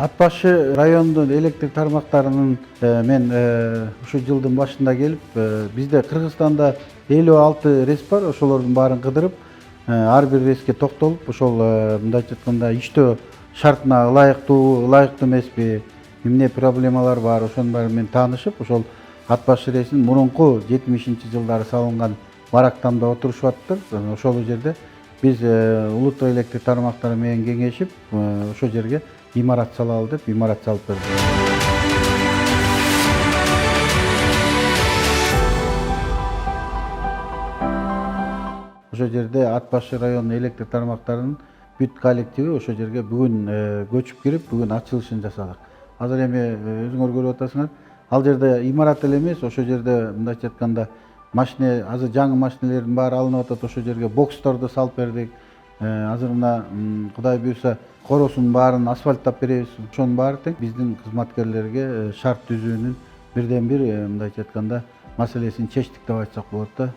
Ат башы райондун электр тармактарынын мен ушу жылдын башында келип, бизде Кыргызстанда 56 рейс бар. Ошолордун баарын кыдырып, ар бир рейске токтолуп, ошол мындайча айтканда иштөө шартына ылайыктуу эмеспи, эмне проблемалар бар, ошонун баары менен таанышып, ошол ат башы рейсинин мурунку 70-жылдары салынган барактамда отурушуп аттыр. Ошол жерде биз улуттук электр тармактары менен кеңешип, ошол жерге имарат салалы деп имарат салып бердик. Ошол жерде Ат башы районунун электр тармактарынын бүт коллективи ошол жерге бүгүн көчүп кирип, бүгүн ачылышын жасадык. Азыр эми өзүңөр көрүп атасыңар, ал жерде имарат эле эмес, ошол жерде мындайча айтканда машина, азыр жаңы машинелердин баары алынып атат. Ошол жерге боксторду салып бердик. Азыр мына Кудай буйруса коросунун баарын асфальттап беребиз. Ошонун баары тең биздин кызматкерлерге шарт түзүүнүн бирден бир мындайча айтканда маселесин чечтик деп айтсак болот да.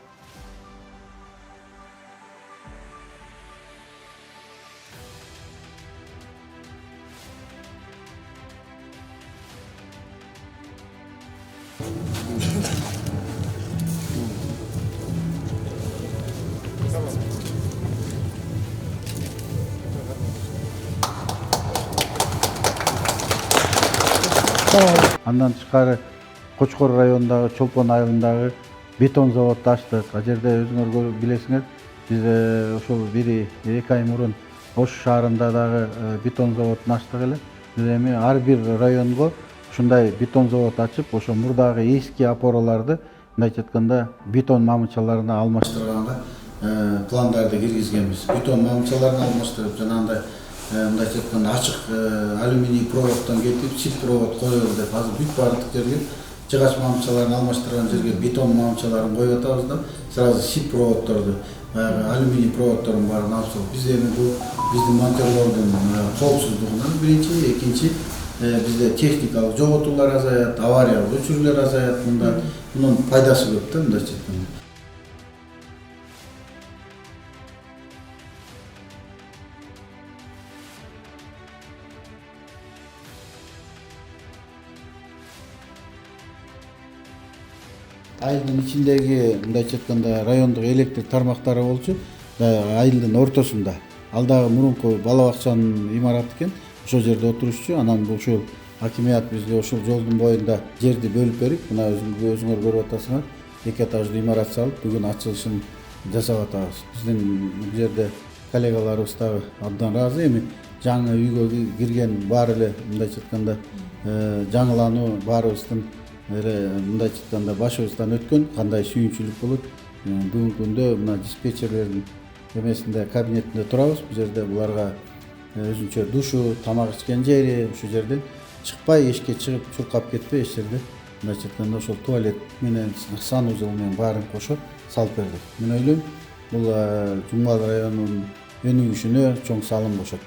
Андан тышкары Кочкор районундагы Чолпон айылындагы бетон заводду ачтык. Ал жерде өзүңөр билесиңер, биз ошол 1-2 ай мурун Ош шаарында дагы бетон заводун ачтык эле. Биз эми ар бир районго ушундай бетон завод ачып, ошо мурдагы эски опораларды мындайча айтканда бетон мамычаларына алмаштырганга пландарды киргизгенбиз. Бетон мамычаларын алмаштырып, жанагындай мындайча айтканда ачык алюминий проводдон кетип, сит провод коелу деп азыр бүт баардык жерге жыгач мамычаларын алмаштырган жерге бетон мамычаларын коюп атабыз да, сразу сит проводдорду, баягы алюминий проводдордун баарын алып салып, биз эми бул биздин монтёрлордун коопсуздугунан биринчи, экинчи бизде техникалык жоготуулар азаят, авариялык өчүрүүлөр азаят. Мунун пайдасы көп да, мындайча айтканда. Айылдын ичиндеги мындайча айтканда райондук электр тармактары болчу, айылдын ортосунда. Ал дагы мурунку бала бакчанын имараты экен. Ошол жерде отурушчу. Анан ушул акимият бизге ушул жолдун боюнда жерди бөлүп берип, мына өзүңөр көрүп атасыңар, 2 этаждуу имарат салып, бүгүн ачылышын жасап атабыз. Биздин бул жерде коллегаларыбыз дагы абдан ыраазы. Эми жаңы үйгө кирген баары эле мындайча айтканда жаңылануу баарыбыздын эле мындайча айтканда башыбыздан өткөн, кандай сүйүнчүлүк болот. Бүгүнкү күндө мына диспетчерлердин эмесинде кабинетинде турабыз. Бул жерде буларга өзүнчө душу, тамак ичкен жери, ушул жерден чыкпай, эшикке чыгып чуркап кетпей, эч жерде мындайча айтканда ошол туалет менен санузел менен баарын кошо салып бердик. Мен ойлойм, бул Жумбал районунун өнүгүшүнө чоң салым кошот.